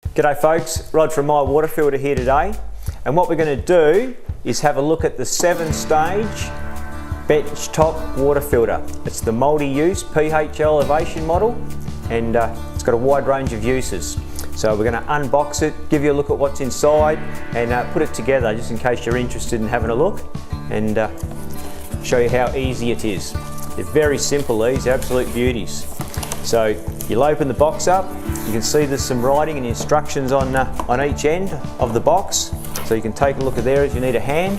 G'day folks, Rod from My Water Filter here today, and what we're going to do is have a look at the 7-stage Benchtop water filter. It's the multi-use pH elevation model, and it's got a wide range of uses. So we're going to unbox it, give you a look at what's inside, and put it together just in case you're interested in having a look, and show you how easy it is. They're very simple, these absolute beauties. So you'll open the box up. You can see there's some writing and instructions on each end of the box, so you can take a look at there if you need a hand,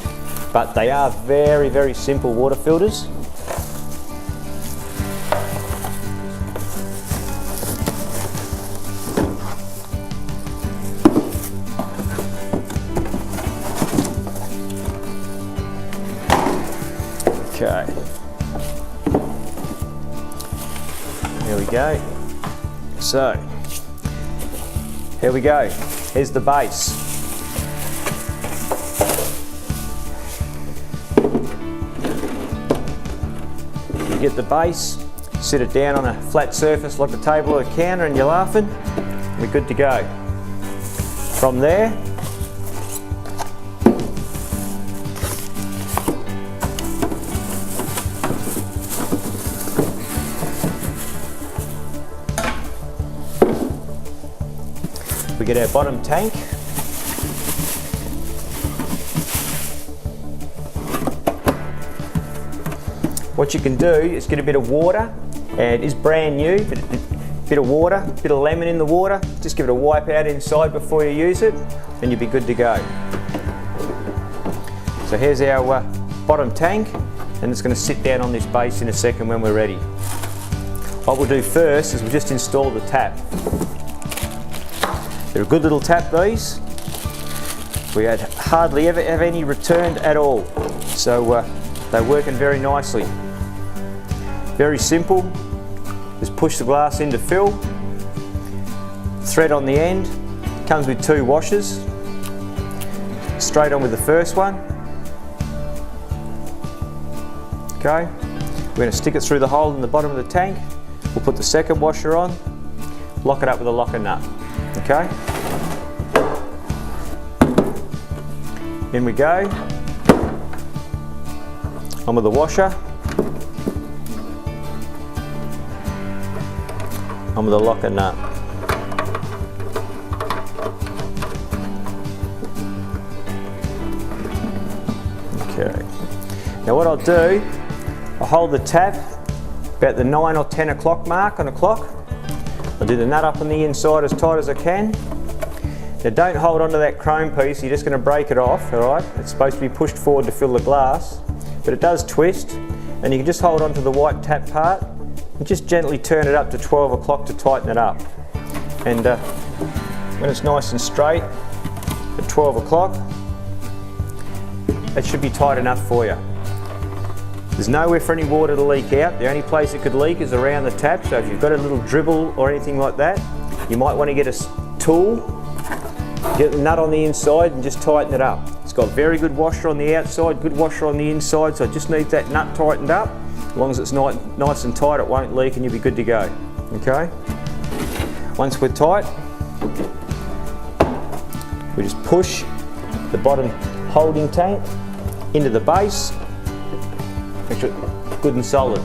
but they are very, very simple water filters. Okay, here we go. So, here we go. Here's the base. You get the base, sit it down on a flat surface like a table or a counter, and you're laughing, we're good to go. From there, we get our bottom tank. What you can do is get a bit of water, and it is brand new, but a bit of water, a bit of lemon in the water, just give it a wipe out inside before you use it, and you'll be good to go. So here's our bottom tank, and it's going to sit down on this base in a second when we're ready. What we'll do first is we'll just install the tap. They're a good little tap, these. We had hardly ever have any returned at all, so they're working very nicely. Very simple. Just push the glass in to fill. Thread on the end. Comes with 2 washers. Straight on with the first one. Okay. We're going to stick it through the hole in the bottom of the tank. We'll put the second washer on. Lock it up with a locker nut. Okay. In we go. On with the washer. On with the locker nut. Okay. Now what I'll do, I'll hold the tap about the 9 or 10 o'clock mark on the clock. I'll do the nut up on the inside as tight as I can. Now don't hold onto that chrome piece, you're just going to break it off, alright? It's supposed to be pushed forward to fill the glass, but it does twist, and you can just hold onto the white tap part and just gently turn it up to 12 o'clock to tighten it up. And when it's nice and straight at 12 o'clock, that should be tight enough for you. There's nowhere for any water to leak out. The only place it could leak is around the tap, so if you've got a little dribble or anything like that, you might want to get a tool, get the nut on the inside and just tighten it up. It's got very good washer on the outside, good washer on the inside, so it just needs that nut tightened up. As long as it's nice and tight, it won't leak and you'll be good to go. Okay? Once we're tight, we just push the bottom holding tank into the base. Make sure it's good and solid.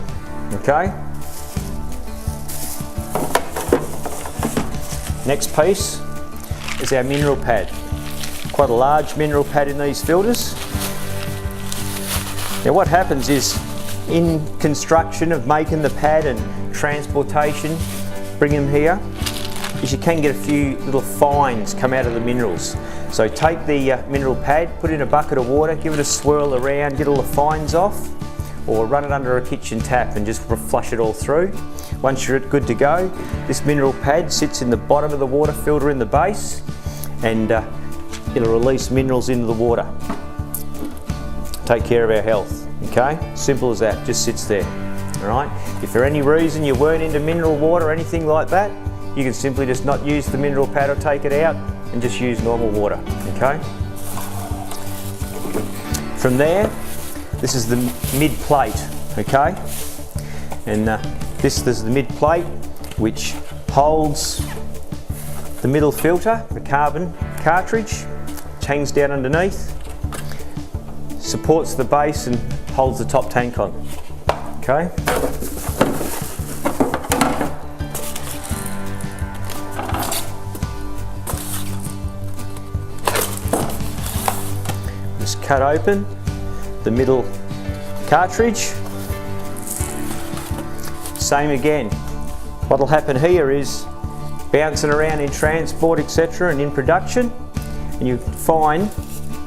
Okay? Next piece is our mineral pad. Quite a large mineral pad in these filters. Now what happens is, in construction of making the pad and transportation, bring them here, is you can get a few little fines come out of the minerals. So take the mineral pad, put it in a bucket of water, give it a swirl around, get all the fines off, or run it under a kitchen tap and just flush it all through. Once you're good to go, this mineral pad sits in the bottom of the water filter in the base, and it'll release minerals into the water. Take care of our health, okay? Simple as that, just sits there, all right? If for any reason you weren't into mineral water or anything like that, you can simply just not use the mineral pad or take it out and just use normal water, okay? From there, this is the mid plate, okay? And this is the mid plate, which holds the middle filter, the carbon cartridge, which hangs down underneath, supports the base and holds the top tank on. Okay. Just cut open the middle cartridge. Same again. What'll happen here is bouncing around in transport, etc., and in production, and you find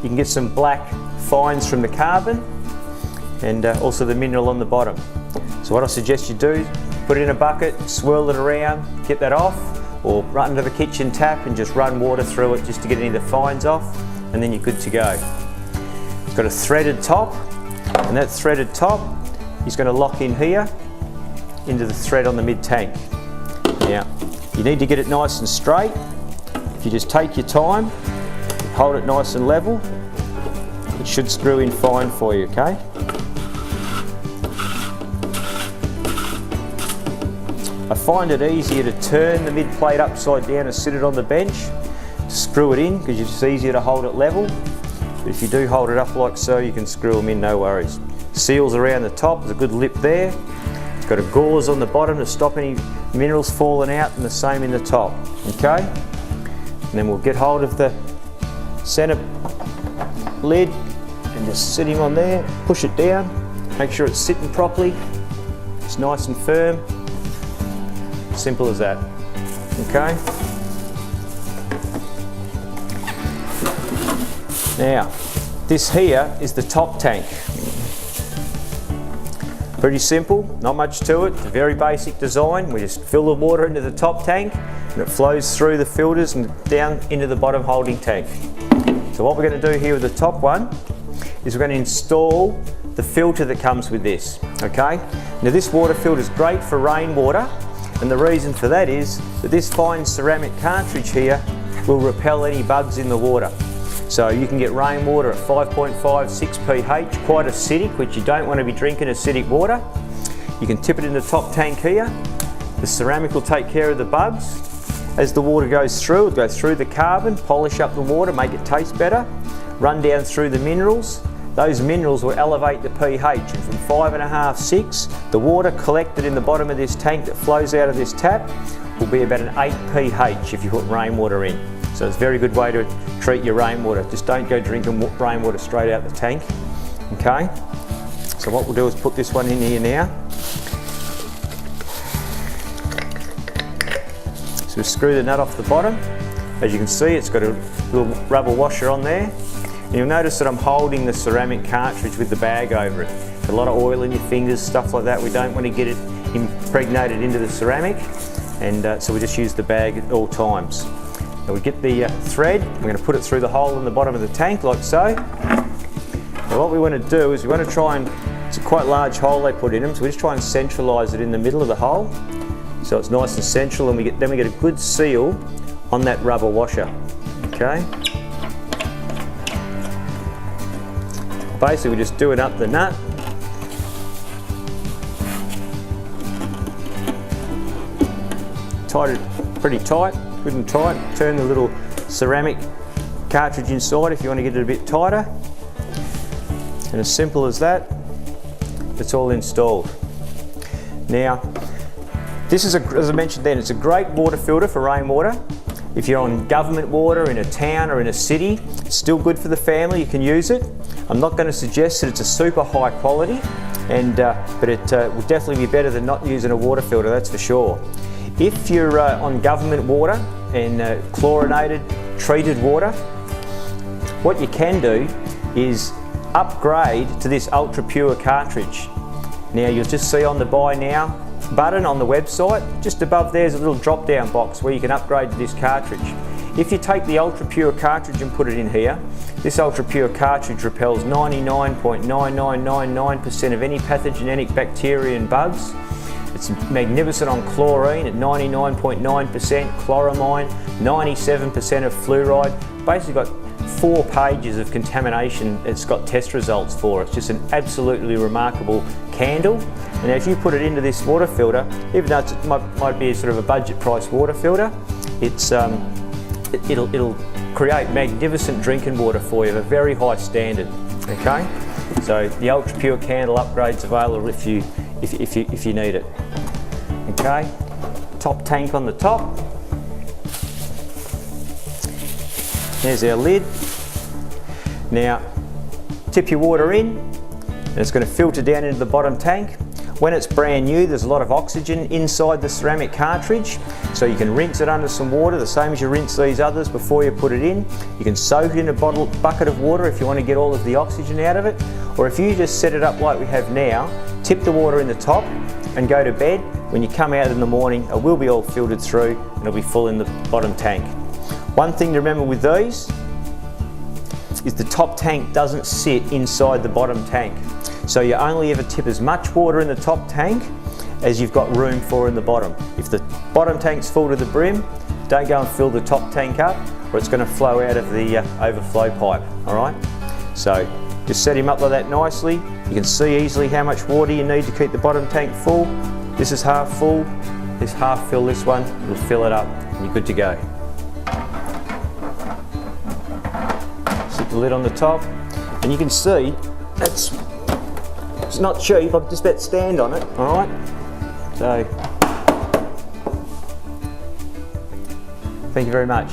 you can get some black fines from the carbon and also the mineral on the bottom. So what I suggest you do, put it in a bucket, swirl it around, get that off, or run to the kitchen tap and just run water through it just to get any of the fines off, and then you're good to go. It's got a threaded top, and that threaded top is going to lock in here into the thread on the mid tank. Now, you need to get it nice and straight. If you just take your time, hold it nice and level, it should screw in fine for you, okay? I find it easier to turn the mid plate upside down and sit it on the bench to screw it in, because it's just easier to hold it level. But if you do hold it up like so, you can screw them in, no worries. Seals around the top, there's a good lip there. It's got a gauze on the bottom to stop any minerals falling out, and the same in the top, okay? And then we'll get hold of the centre lid and just sit him on there, push it down, make sure it's sitting properly, it's nice and firm. Simple as that, okay? Now, this here is the top tank. Pretty simple, not much to it, it's a very basic design. We just fill the water into the top tank and it flows through the filters and down into the bottom holding tank. So what we're going to do here with the top one is we're going to install the filter that comes with this, okay? Now this water filter is great for rainwater, and the reason for that is that this fine ceramic cartridge here will repel any bugs in the water. So you can get rainwater at 5.5, 6 pH, quite acidic, which you don't want to be drinking acidic water. You can tip it in the top tank here. The ceramic will take care of the bugs. As the water goes through, it'll go through the carbon, polish up the water, make it taste better, run down through the minerals. Those minerals will elevate the pH, and from 5.5, 6, the water collected in the bottom of this tank that flows out of this tap will be about an 8 pH if you put rainwater in. So it's a very good way to treat your rainwater. Just don't go drinking rainwater straight out the tank, okay? So what we'll do is put this one in here now. So we screw the nut off the bottom. As you can see, it's got a little rubber washer on there. And you'll notice that I'm holding the ceramic cartridge with the bag over it. A lot of oil in your fingers, stuff like that. We don't want to get it impregnated into the ceramic, and so we just use the bag at all times. Now we get the thread, we're going to put it through the hole in the bottom of the tank like so. Now what we want to do is we want to try and, it's a quite large hole they put in them, so we just try and centralise it in the middle of the hole so it's nice and central, and then we get a good seal on that rubber washer, okay? Basically we just do it up the nut. Tight it pretty tight, good and tight. Turn the little ceramic cartridge inside if you want to get it a bit tighter. And as simple as that, it's all installed. Now, this is, as I mentioned then, it's a great water filter for rainwater. If you're on government water in a town or in a city, it's still good for the family, you can use it. I'm not going to suggest that it's a super high quality, but it will definitely be better than not using a water filter, that's for sure. If you're on government water and chlorinated, treated water, what you can do is upgrade to this ultra pure cartridge. Now you'll just see on the buy now button on the website, just above there's a little drop down box where you can upgrade to this cartridge. If you take the ultra pure cartridge and put it in here, this ultra pure cartridge repels 99.9999% of any pathogenic bacteria and bugs. It's magnificent on chlorine at 99.9%, chloramine, 97% of fluoride. Basically got 4 pages of contamination. It's got test results for it. It's just an absolutely remarkable candle. And if you put it into this water filter, even though it might be a sort of a budget price water filter, it's it'll create magnificent drinking water for you of a very high standard. Okay, so the ultra pure candle upgrade's available if you need it. Okay, top tank on the top. There's our lid. Now tip your water in, and it's going to filter down into the bottom tank. When it's brand new, there's a lot of oxygen inside the ceramic cartridge, so you can rinse it under some water, the same as you rinse these others before you put it in. You can soak it in a bucket of water if you want to get all of the oxygen out of it, or if you just set it up like we have now, tip the water in the top and go to bed. When you come out in the morning, it will be all filtered through and it'll be full in the bottom tank. One thing to remember with these is the top tank doesn't sit inside the bottom tank. So you only ever tip as much water in the top tank as you've got room for in the bottom. If the bottom tank's full to the brim, don't go and fill the top tank up, or it's going to flow out of the overflow pipe, all right? So just set him up like that nicely. You can see easily how much water you need to keep the bottom tank full. This is half full, this half fill this one, it'll fill it up and you're good to go. Sit the lid on the top, and you can see it's not cheap. I'm just about to stand on it, all right? So, thank you very much.